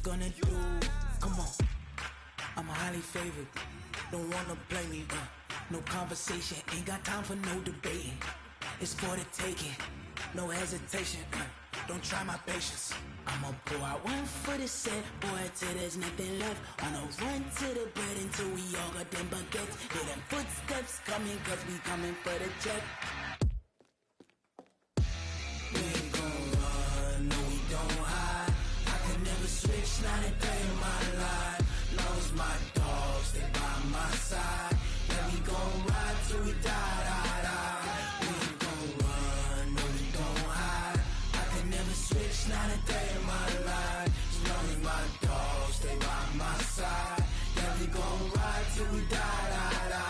gonna do? Come on, I'm highly favored. Don't wanna play me, no conversation. Ain't got time for no debating. It's for the taking, no hesitation. Don't try my patience. I'ma pour out one for the set, boy, till there's nothing left. On a run to the bread until we all got them baguettes. Hear them footsteps coming, cause we coming for the jet. We ain't gon' run, no we don't hide. I can never switch, not a day in my life. Lost my dogs, they by my side. Yeah, we gon' ride till we die, die, die. We ain't gon' run, no we don't hide. I can never switch, not a day in my life. As long as my dogs stay by my side. Yeah, we gon' ride till we die, die, die.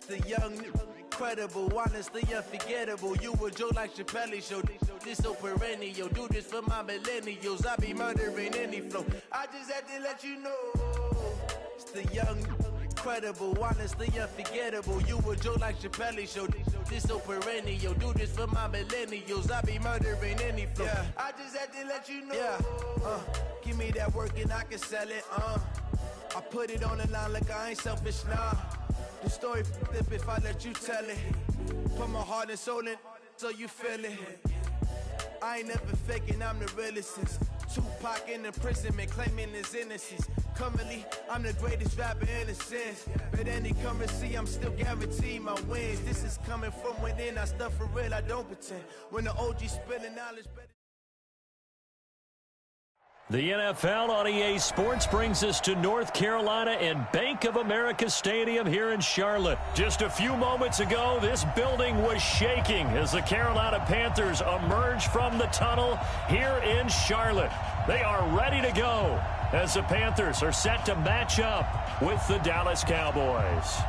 The young, incredible, honestly unforgettable. You a joke like Chappelle show. This so perennial. Do this for my millennials. I be murdering any flow. I just had to let you know. It's the young, incredible, honestly unforgettable. You a joke like Chappelle show. This so perennial. Do this for my millennials. I be murdering any flow. Yeah. I just had to let you know. Yeah. Give me that work and I can sell it. I put it on the line like I ain't selfish, nah. The story flip if I let you tell it. Put my heart and soul in so you feel it. I ain't never faking, I'm the realest since Tupac in imprisonment, claiming his innocence. Currently, I'm the greatest rapper in a sense. But any currency, I'm still guaranteed my wins. This is coming from within, I stuff for real, I don't pretend. When the OG spilling knowledge better. The NFL on EA Sports brings us to North Carolina and Bank of America Stadium here in Charlotte. Just a few moments ago, this building was shaking as the Carolina Panthers emerged from the tunnel here in Charlotte. They are ready to go as the Panthers are set to match up with the Dallas Cowboys.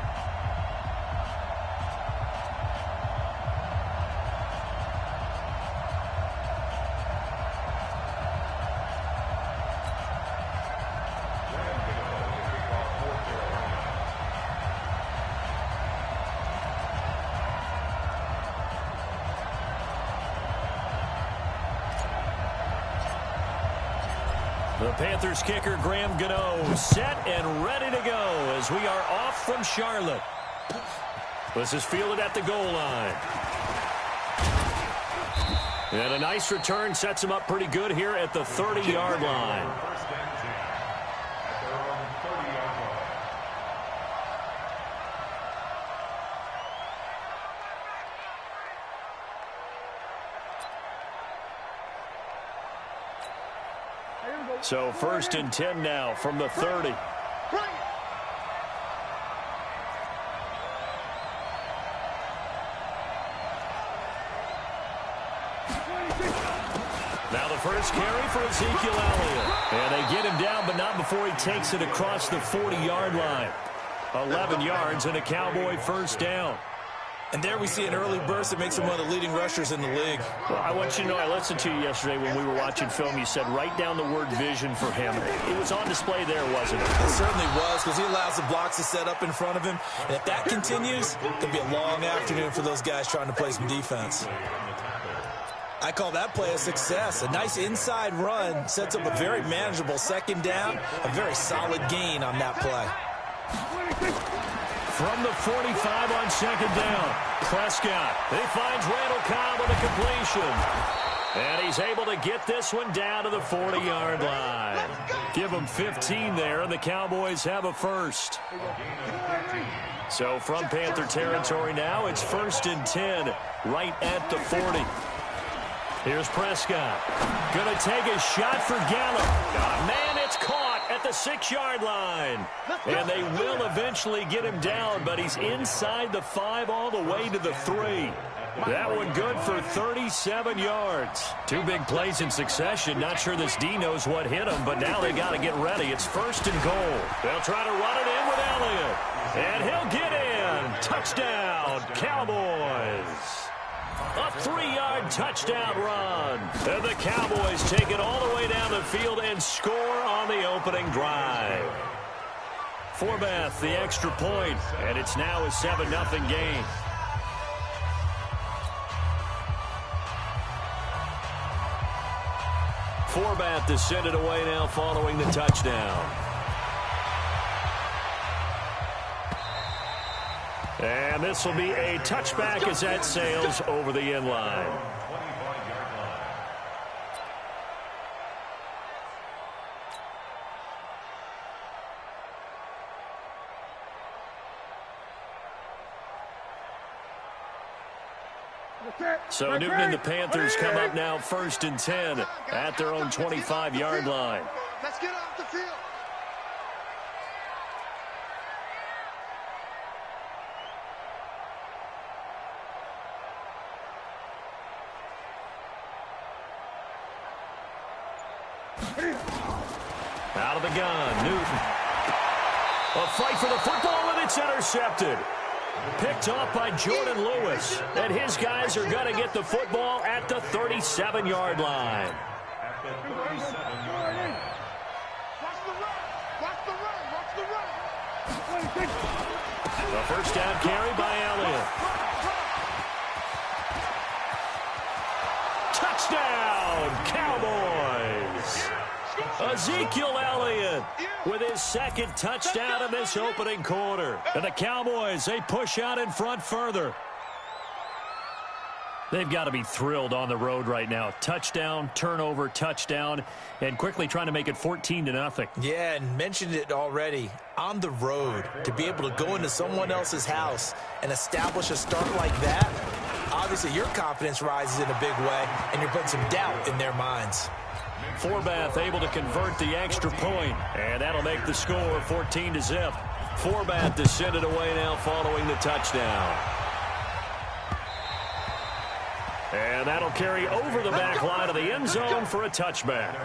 The Panthers kicker, Graham Gano, set and ready to go as we are off from Charlotte. This is fielded at the goal line. And a nice return sets him up pretty good here at the 30-yard line. So 1st and 10 now from the 30. Now the first carry for Ezekiel Elliott. And they get him down, but not before he takes it across the 40-yard line. 11 yards and a Cowboy first down. And there we see an early burst that makes him one of the leading rushers in the league. Well, I want you to know, I listened to you yesterday when we were watching film. You said write down the word vision for him. It was on display there, wasn't it? It certainly was, because he allows the blocks to set up in front of him. And if that continues, it'll be a long afternoon for those guys trying to play some defense. I call that play a success. A nice inside run sets up a very manageable 2nd down. A very solid gain on that play. From the 45 on 2nd down, Prescott. He finds Randall Cobb with a completion. And he's able to get this one down to the 40-yard line. Give him 15 there, and the Cowboys have a first. So from Panther territory now, it's 1st and 10, right at the 40. Here's Prescott. Gonna take a shot for Gallup. Oh, man, it's caught at the 6-yard line. And they will eventually get him down, but he's inside the 5 all the way to the 3. That one good for 37 yards. 2 big plays in succession. Not sure this D knows what hit him, but now they got to get ready. It's 1st and goal. They'll try to run it in with Elliott. And he'll get in. Touchdown, Cowboys. A 3-yard touchdown run. And the Cowboys take it all the way down the field and score on the opening drive. Forbath, the extra point, and it's now a 7-0 game. Forbath to send it away now following the touchdown. And this will be a touchback as that sails over the end line. So Newton and the Panthers come up now 1st and 10 at their own 25-yard line. Let's get off the field. Out of the gun, Newton. A fight for the football, and it's intercepted. Picked off by Jordan Lewis. And his guys are going to get the football at the 37-yard line. A first down carry by Elliott. Touchdown, Cowboys. Ezekiel Elliott with his second touchdown in this opening quarter. And the Cowboys, they push out in front further. They've got to be thrilled on the road right now. Touchdown, turnover, touchdown, and quickly trying to make it 14-0. Yeah, and mentioned it already. On the road, to be able to go into someone else's house and establish a start like that, obviously your confidence rises in a big way, and you're putting some doubt in their minds. Forbath able to convert the extra point, and that'll make the score 14-0. Forbath to send it away now following the touchdown. And that'll carry over the back line of the end zone for a touchback.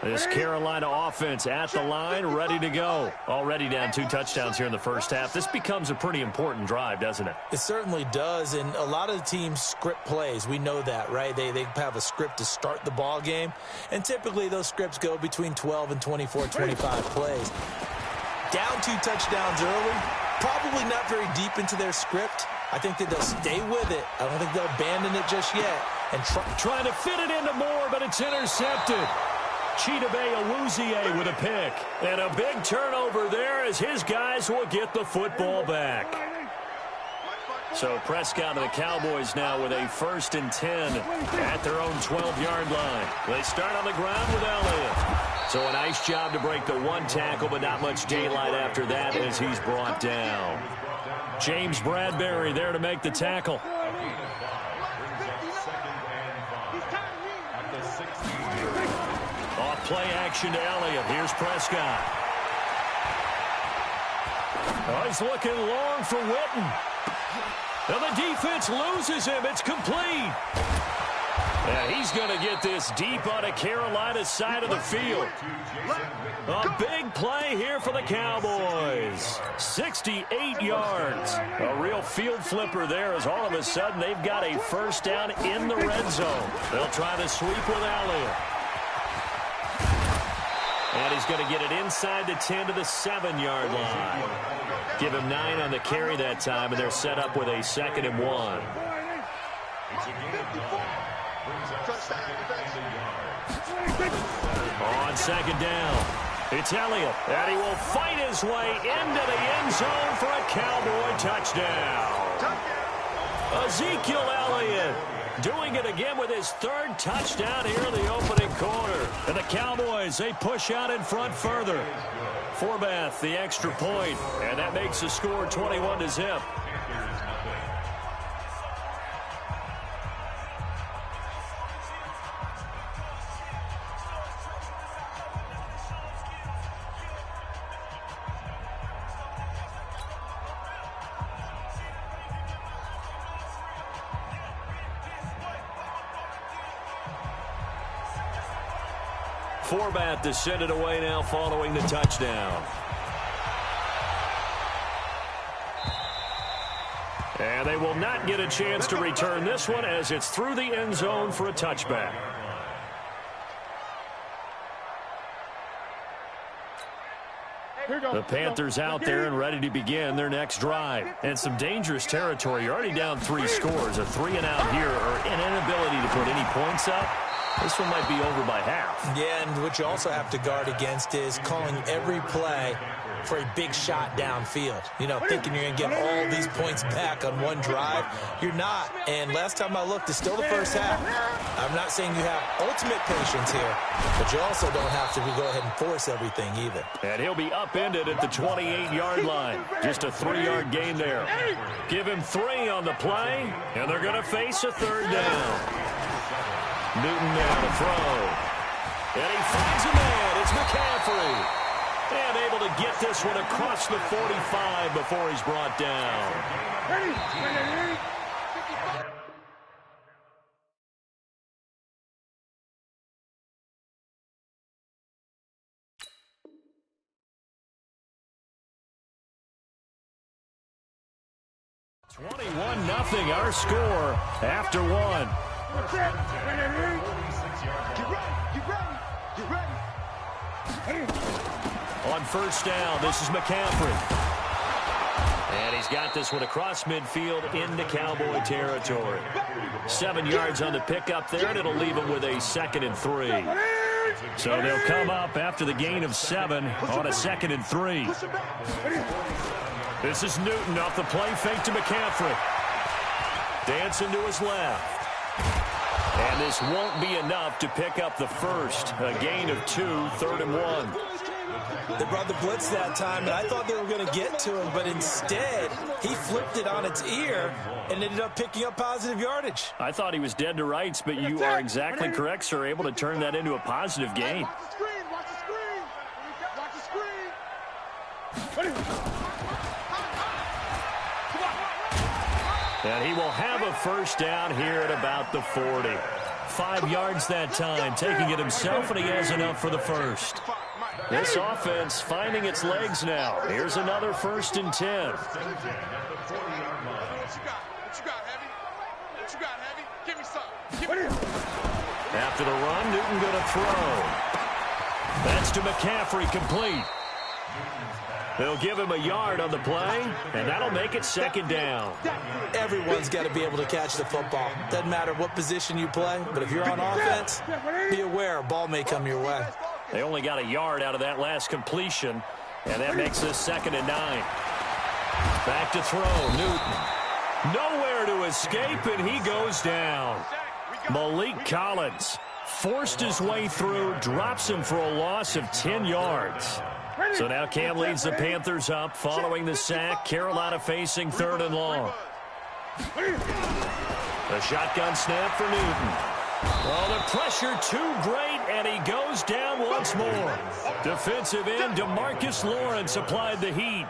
This Carolina offense at the line, ready to go. Already down 2 touchdowns here in the first half. This becomes a pretty important drive, doesn't it? It certainly does, and a lot of the teams script plays. We know that, right? They have a script to start the ball game, and typically those scripts go between 12 and 24, 25 plays. Down 2 touchdowns early, probably not very deep into their script. I think that they'll stay with it. I don't think they'll abandon it just yet. And trying to fit it into Moore, but it's intercepted. Chidobe Awuzie with a pick. And a big turnover there as his guys will get the football back. So Prescott and the Cowboys now with a 1st and 10 at their own 12-yard line. They start on the ground with Elliott. So a nice job to break the 1 tackle, but not much daylight after that as he's brought down. James Bradbury there to make the tackle. Off play action to Elliott. Here's Prescott. Oh, he's looking long for Witten. And the defense loses him. It's complete. Yeah, he's going to get this deep on a Carolina side of the field. A big play here for the Cowboys. 68 yards. A real field flipper there as all of a sudden they've got a first down in the red zone. They'll try to sweep with Elliott. And he's going to get it inside the 10 to the 7-yard line. Give him 9 on the carry that time, and they're set up with a 2nd and 1. On 2nd down, it's Elliott, and he will fight his way into the end zone for a Cowboy touchdown. Ezekiel Elliott doing it again with his 3rd touchdown here in the opening quarter. And the Cowboys, they push out in front further. Forbath, the extra point, and that makes the score 21-0. Forbath to send it away now following the touchdown. And they will not get a chance to return this one as it's through the end zone for a touchback. The Panthers out there and ready to begin their next drive. And some dangerous territory. You're already down 3 scores. A 3-and-out here or an inability to put any points up. This one might be over by half. Yeah, and what you also have to guard against is calling every play for a big shot downfield. You know, thinking you're going to get all these points back on one drive. You're not. And last time I looked, it's still the first half. I'm not saying you have ultimate patience here, but you also don't have to go ahead and force everything either. And he'll be upended at the 28-yard line. Just a 3-yard gain there. Give him 3 on the play, and they're going to face a third down. Newton now to throw. And he finds a man. It's McCaffrey. And able to get this one across the 45 before he's brought down. Ready. 21-0 our score after 1. On first down, this is McCaffrey. And he's got this one across midfield into Cowboy territory. 7 yards on the pickup there, and it'll leave him with a 2nd and 3. So they'll come up after the gain of 7 on a 2nd and 3. This is Newton off the play fake to McCaffrey. Dancing to his left. And this won't be enough to pick up the first. A gain of 2, 3rd and 1. They brought the blitz that time, and I thought they were going to get to him, but instead, he flipped it on its ear and ended up picking up positive yardage. I thought he was dead to rights, but you are exactly correct, sir, able to turn that into a positive gain. Watch the screen, watch the screen, watch the screen. And he will have a first down here at about the 40. 5 yards that time, taking it himself, and he has enough for the first. This offense finding its legs now. Here's another 1st and 10. What you got, Heavy? What you got, Heavy? Give me some. After the run, Newton going to throw. That's to McCaffrey, complete. They'll give him a yard on the play, and that'll make it 2nd down. Everyone's got to be able to catch the football. Doesn't matter what position you play, but if you're on offense, be aware a ball may come your way. They only got a yard out of that last completion, and that makes this 2nd and 9. Back to throw, Newton. Nowhere to escape, and he goes down. Malik Collins forced his way through, drops him for a loss of 10 yards. So now Cam leads the Panthers up following the sack. Carolina facing 3rd and long. The shotgun snap for Newton. Well, the pressure too great, and he goes down once more. Defensive end DeMarcus Lawrence applied the heat.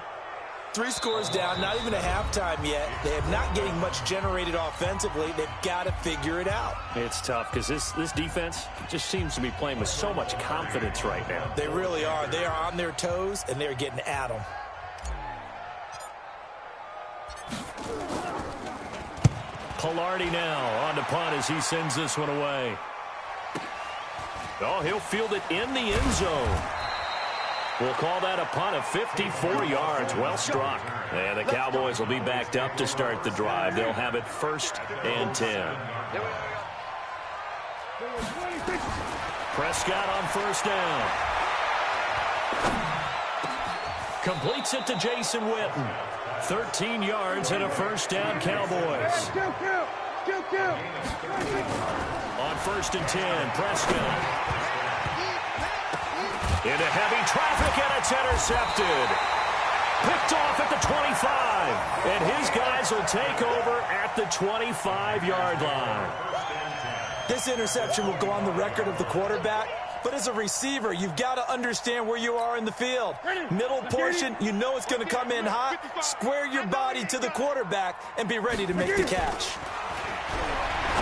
3 scores down, not even a halftime yet. They are not getting much generated offensively. They've got to figure it out. It's tough because this defense just seems to be playing with so much confidence right now. They really are. They are on their toes, and they're getting at them. Pilardi now on to punt as he sends this one away. Oh, he'll field it in the end zone. We'll call that a punt of 54 yards. Well struck. And the Cowboys will be backed up to start the drive. They'll have it 1st and 10. Prescott on 1st down. Completes it to Jason Witten. 13 yards and a 1st down, Cowboys. On 1st and 10, Prescott. Into heavy traffic, and it's intercepted. Picked off at the 25. And his guys will take over at the 25-yard line. This interception will go on the record of the quarterback, but as a receiver, you've got to understand where you are in the field. Middle portion, you know it's going to come in hot. Square your body to the quarterback and be ready to make the catch.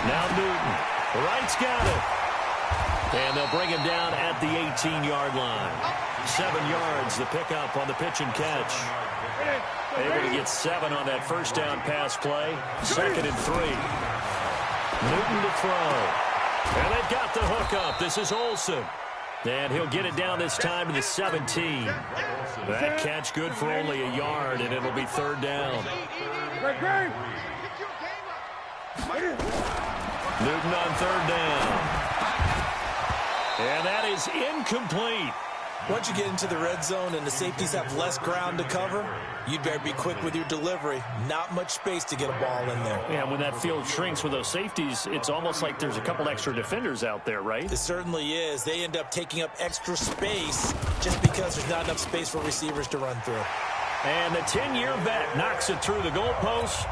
Now Newton. Wright's got it. And they'll bring him down at the 18-yard line. 7 yards, the pickup on the pitch and catch. Able to get 7 on that first down pass play. 2nd and 3. Newton to throw. And they've got the hook up. This is Olsen. And he'll get it down this time to the 17. That catch good for only a yard, and it'll be 3rd down. Newton on 3rd down. And that is incomplete. Once you get into the red zone and the safeties have less ground to cover, you'd better be quick with your delivery. Not much space to get a ball in there. Yeah, when that field shrinks with those safeties, it's almost like there's a couple extra defenders out there, right? It certainly is. They end up taking up extra space just because there's not enough space for receivers to run through. And the 10-year vet knocks it through the goalpost,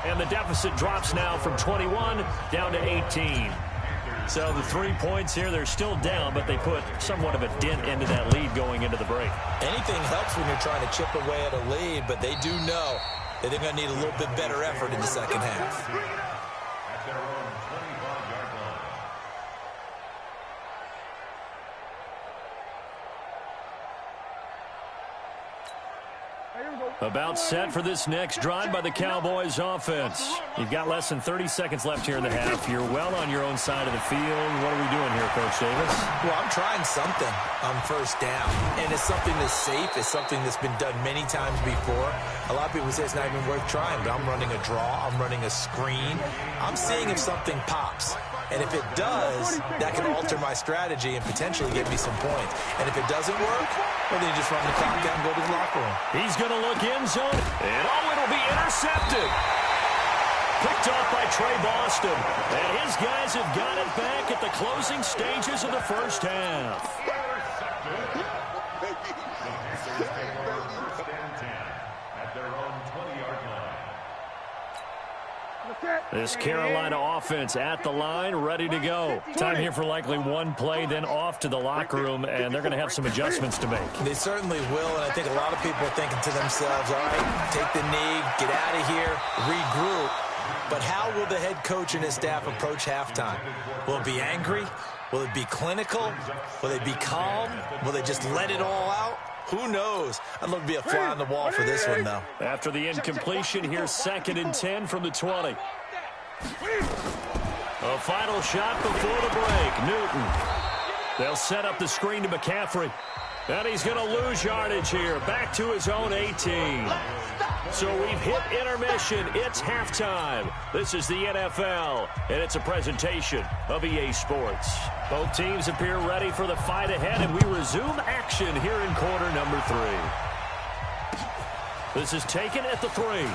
and the deficit drops now from 21 down to 18. So the 3 points here, they're still down, but they put somewhat of a dent into that lead going into the break. Anything helps when you're trying to chip away at a lead, but they do know that they're going to need a little bit better effort in the second half. About set for this next drive by the Cowboys offense. You've got less than 30 seconds left here in the half. You're well on your own side of the field. What are we doing here, Coach Davis? Well, I'm trying something on first down, and it's something that's safe. It's something that's been done many times before. A lot of people say it's not even worth trying, but I'm running a draw. I'm running a screen. I'm seeing if something pops. And if it does, that can alter my strategy and potentially get me some points. And if it doesn't work, well, then you just run the clock out and go to the locker room. He's going to look end zone, and it'll be intercepted. Picked off by Trey Boston. And his guys have got it back at the closing stages of the first half. This Carolina offense at the line, ready to go. Time here for likely one play, then off to the locker room, and they're going to have some adjustments to make. They certainly will, and I think a lot of people are thinking to themselves, all right, take the knee, get out of here, regroup. But how will the head coach and his staff approach halftime? Will it be angry? Will it be clinical? Will they be calm? Will they just let it all out? Who knows? I'd love to be a fly on the wall for this one, though. After the incompletion, here's 2nd and 10 from the 20. A final shot before the break. Newton. They'll set up the screen to McCaffrey. And he's going to lose yardage here. Back to his own 18. So we've hit intermission. It's halftime. This is the NFL, and it's a presentation of EA Sports. Both teams appear ready for the fight ahead, and we resume action here in quarter number 3. This is taken at the 3.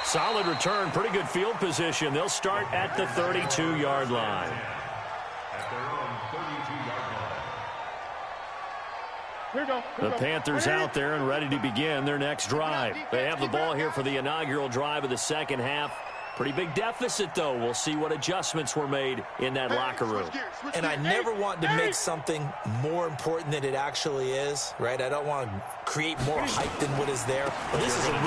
Solid return, pretty good field position. They'll start at the 32-yard line. The Panthers out there and ready to begin their next drive. They have the ball here for the inaugural drive of the second half. Pretty big deficit, though. We'll see what adjustments were made in that locker room. And I never want to make something more important than it actually is, right? I don't want to create more hype than what is there. But this is I'm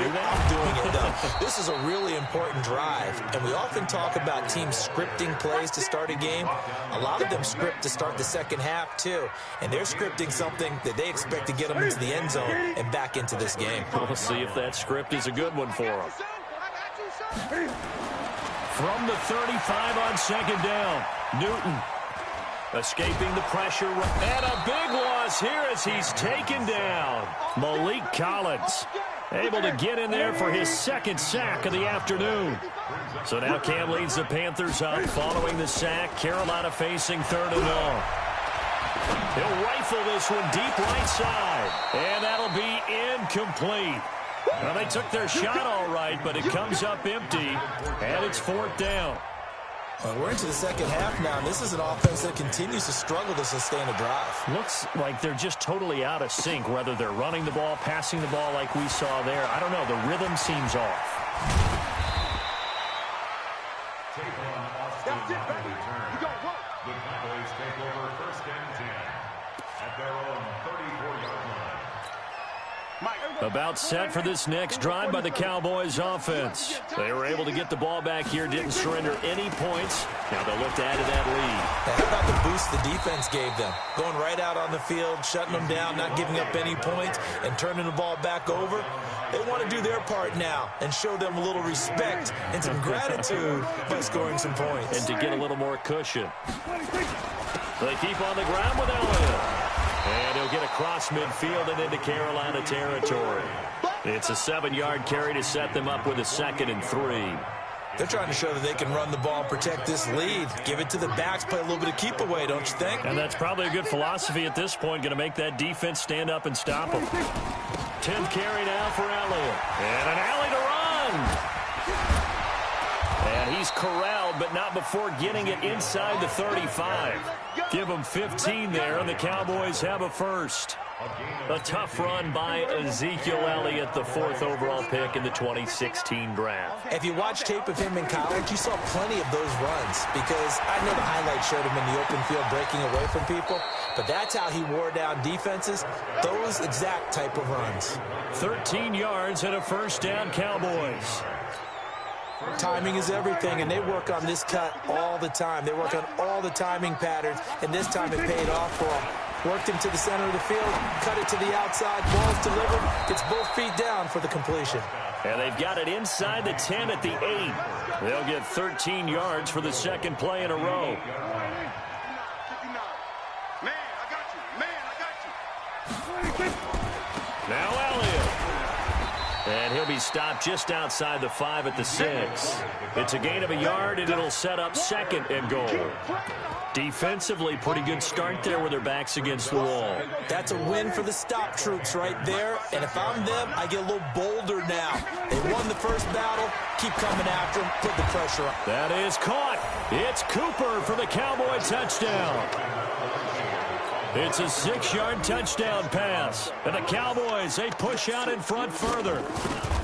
doing it, though. This is a really important drive. And we often talk about teams scripting plays to start a game. A lot of them script to start the second half, too. And they're scripting something that they expect to get them into the end zone and back into this game. We'll see if that script is a good one for them. From the 35 on 2nd down, Newton escaping the pressure, and a big loss here as he's taken down. Malik Collins able to get in there for his 2nd sack of the afternoon. So now Cam leads the Panthers up following the sack. Carolina facing 3rd and long. He'll rifle this one deep right side, and that'll be incomplete. Well, they took their shot all right, but it comes up empty, and it's 4th down. Well, we're into the second half now, and this is an offense that continues to struggle to sustain a drive. Looks like they're just totally out of sync, whether they're running the ball, passing the ball like we saw there. I don't know. The rhythm seems off. That's it, baby. You got one. The Cowboys take over 1st and 10 at their own 34-yard line. About set for this next drive by the Cowboys offense. They were able to get the ball back here, didn't surrender any points. Now they'll look to add to that lead. How about the boost the defense gave them? Going right out on the field, shutting them down, not giving up any points, and turning the ball back over. They want to do their part now and show them a little respect and some gratitude by scoring some points. And to get a little more cushion. They keep on the ground with Elliott. And he'll get across midfield and into Carolina territory. It's a 7-yard carry to set them up with a 2nd and 3. They're trying to show that they can run the ball and protect this lead. Give it to the backs, play a little bit of keep away, don't you think? And that's probably a good philosophy at this point, going to make that defense stand up and stop them. 10th carry now for Elliott. And an alley to run. And he's corralled, but not before getting it inside the 35. Give them 15 there, and the Cowboys have a first. A tough run by Ezekiel Elliott, the 4th overall pick in the 2016 draft. If you watch tape of him in college, you saw plenty of those runs because I know the highlights showed him in the open field breaking away from people, but that's how he wore down defenses, those exact type of runs. 13 yards and a first down, Cowboys. Timing is everything, and they work on this cut all the time. They work on all the timing patterns, and this time it paid off for them. Worked him to the center of the field, cut it to the outside, ball's delivered, gets both feet down for the completion. And they've got it inside the 10 at the 8. They'll get 13 yards for the 2nd play in a row. Now Elliott. And he'll be stopped just outside the 5 at the 6. It's a gain of a yard, and it'll set up 2nd and goal. Defensively, pretty good start there with their backs against the wall. That's a win for the stop troops right there. And if I'm them, I get a little bolder now. They won the first battle. Keep coming after them. Put the pressure on. That is caught. It's Cooper for the Cowboy touchdown. It's a 6-yard touchdown pass. And the Cowboys, they push out in front further.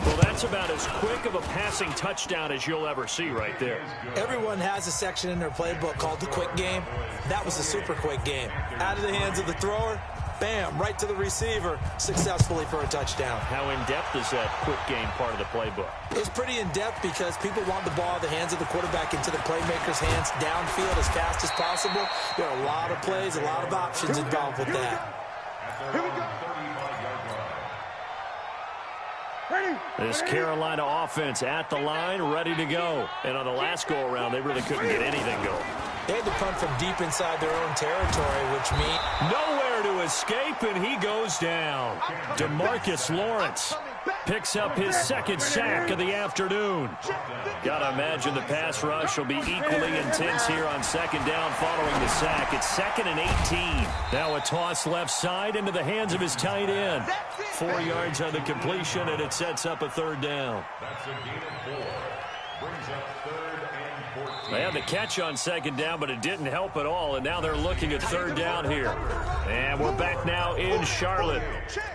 Well, that's about as quick of a passing touchdown as you'll ever see right there. Everyone has a section in their playbook called the quick game. That was a super quick game. Out of the hands of the thrower, bam, right to the receiver, successfully for a touchdown. How in-depth is that quick game part of the playbook? It's pretty in-depth because people want the ball out of the hands of the quarterback into the playmaker's hands downfield as fast as possible. There are a lot of plays, a lot of options involved with that. This Carolina offense at the line, ready to go. And on the last go-around, they really couldn't get anything going. They had to punt from deep inside their own territory, which means nowhere to escape, and he goes down. DeMarcus Lawrence picks up his 2nd sack of the afternoon. Gotta imagine the pass rush will be equally intense here on 2nd down following the sack. It's 2nd and 18. Now a toss left side into the hands of his tight end. 4 yards on the completion, and it sets up a 3rd down. They had the catch on 2nd down, but it didn't help at all, and now they're looking at 3rd down here. And we're back now in Charlotte.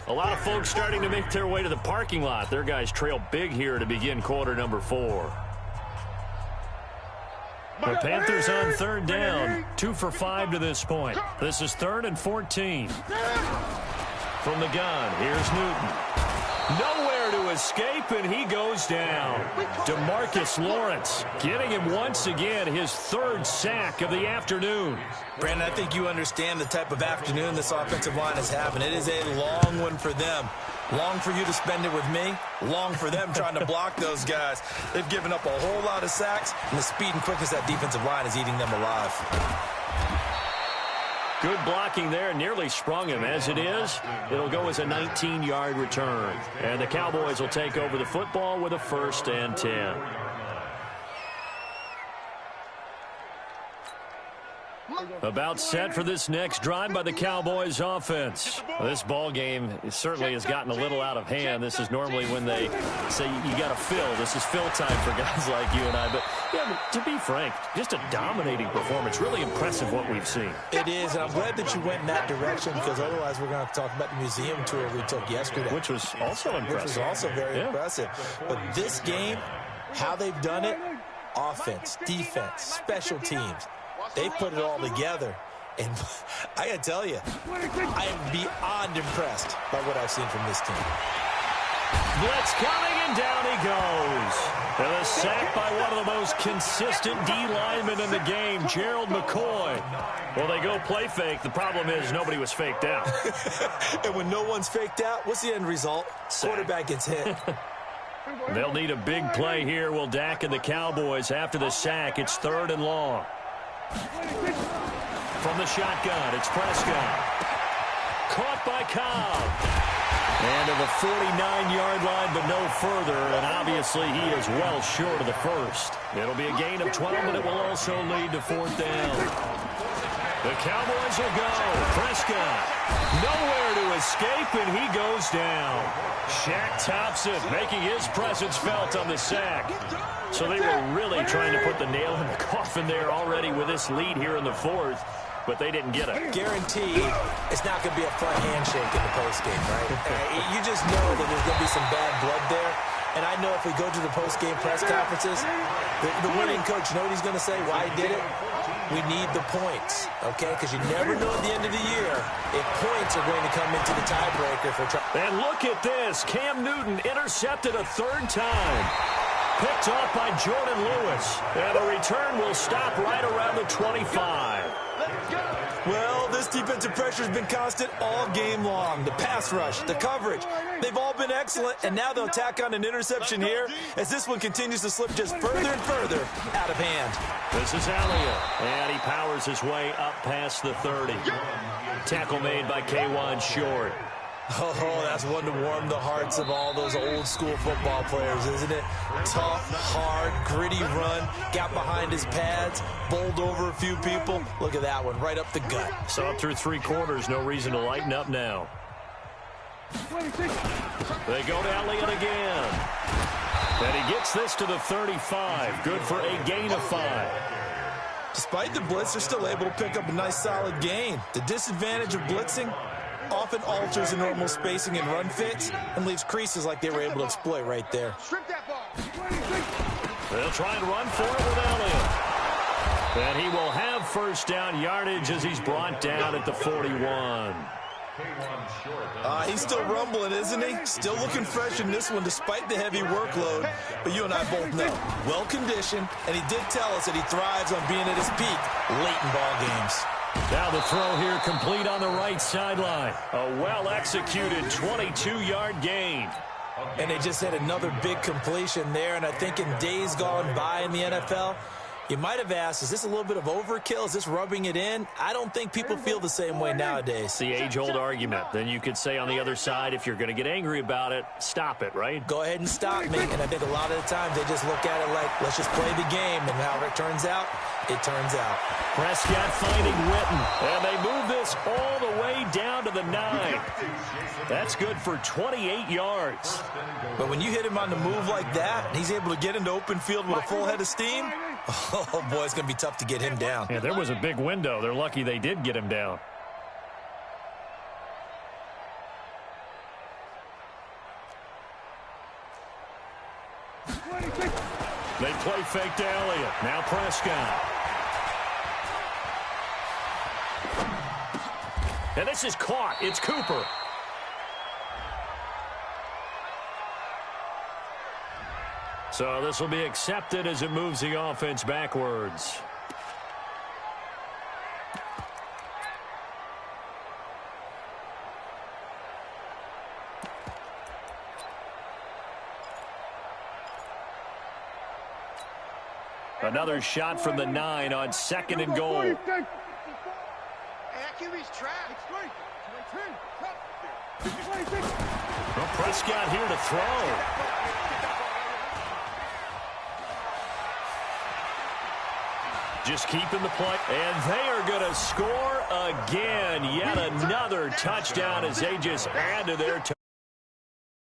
A lot of folks starting to make their way to the parking lot. Their guys trail big here to begin quarter number 4. The Panthers on 3rd down, 2 for 5 to this point. This is 3rd and 14. From the gun, here's Newton. Nowhere to escape, and he goes down. DeMarcus Lawrence getting him once again his 3rd sack of the afternoon. Brandon, I think you understand the type of afternoon this offensive line is having. It is a long one for them. Long for you to spend it with me. Long for them trying to block those guys. They've given up a whole lot of sacks, and the speed and quickness of that defensive line is eating them alive. Good blocking there, nearly sprung him. As it is, it'll go as a 19-yard return. And the Cowboys will take over the football with a 1st and 10. About set for this next drive by the Cowboys offense. This ball game certainly has gotten a little out of hand. This is normally when they say you got to fill. This is fill time for guys like you and I. But yeah, to be frank, just a dominating performance. Really impressive what we've seen. It is, and I'm glad that you went in that direction because otherwise we're going to have to talk about the museum tour we took yesterday. Which was also impressive. Which was also very impressive. But this game, how they've done it, offense, defense, special teams, they put it all together. And I got to tell you, I am beyond impressed by what I've seen from this team. Blitz coming, and down he goes. And a sack by one of the most consistent D linemen in the game, Gerald McCoy. Well, they go play fake. The problem is nobody was faked out. And when no one's faked out, what's the end result? Sack. Quarterback gets hit. They'll need a big play here. Will Dak and the Cowboys after the sack. It's 3rd and long. From the shotgun, it's Prescott. Caught by Cobb. And to the 49-yard line, but no further. And obviously, he is well short of the first. It'll be a gain of 12, but it will also lead to 4th down. The Cowboys will go. Prescott, nowhere to escape, and he goes down. Shaq Thompson making his presence felt on the sack. So they were really trying to put the nail in the coffin there already with this lead here in the 4th. But they didn't get it. Guaranteed, it's not going to be a front handshake in the postgame, right? You just know that there's going to be some bad blood there. And I know if we go to the postgame press conferences, the winning coach, you know what he's going to say? Why he did it? We need the points, okay? Because you never know at the end of the year if points are going to come into the tiebreaker for trying. And look at this. Cam Newton intercepted a 3rd time. Picked off by Jordan Lewis. And the return will stop right around the 25. Well, this defensive pressure has been constant all game long. The pass rush, the coverage, they've all been excellent, and now they'll tack on an interception here as this one continues to slip just further and further out of hand. This is Elliott, and he powers his way up past the 30. Tackle made by K1 Short. Oh, that's one to warm the hearts of all those old-school football players, isn't it? Tough, hard, gritty run, got behind his pads, bowled over a few people. Look at that one, right up the gut. Saw it through 3 quarters, no reason to lighten up now. They go to Elliott again. And he gets this to the 35, good for a gain of 5. Despite the blitz, they're still able to pick up a nice solid gain. The disadvantage of blitzing often alters the normal spacing and run fits and leaves creases like they were able to exploit right there. They'll try and run for it with Elliott. And he will have 1st down yardage as he's brought down at the 41. He's still rumbling, isn't he? Still looking fresh in this one despite the heavy workload. But you and I both know, well-conditioned, and he did tell us that he thrives on being at his peak late in ball games. Now the throw here complete on the right sideline. A well-executed 22-yard gain. And they just had another big completion there, and I think in days gone by in the NFL, you might have asked, is this a little bit of overkill? Is this rubbing it in? I don't think people feel the same way nowadays. It's the age-old argument. Then you could say on the other side, if you're going to get angry about it, stop it, right? Go ahead and stop me. And I think a lot of the times they just look at it like, let's just play the game. And however it turns out, it turns out. Prescott finding Witten. And they move this all the way down to the 9. That's good for 28 yards. But when you hit him on the move like that, and he's able to get into open field with a full head of steam, oh, boy, it's going to be tough to get him down. Yeah, there was a big window. They're lucky they did get him down. They play fake to Elliott. Now Prescott. And this is caught. It's Cooper. So this will be accepted as it moves the offense backwards. Another shot from the 9 on 2nd and goal. Well, Prescott here to throw. Just keeping the play. And they are going to score again. Yet another touchdown as they just add to their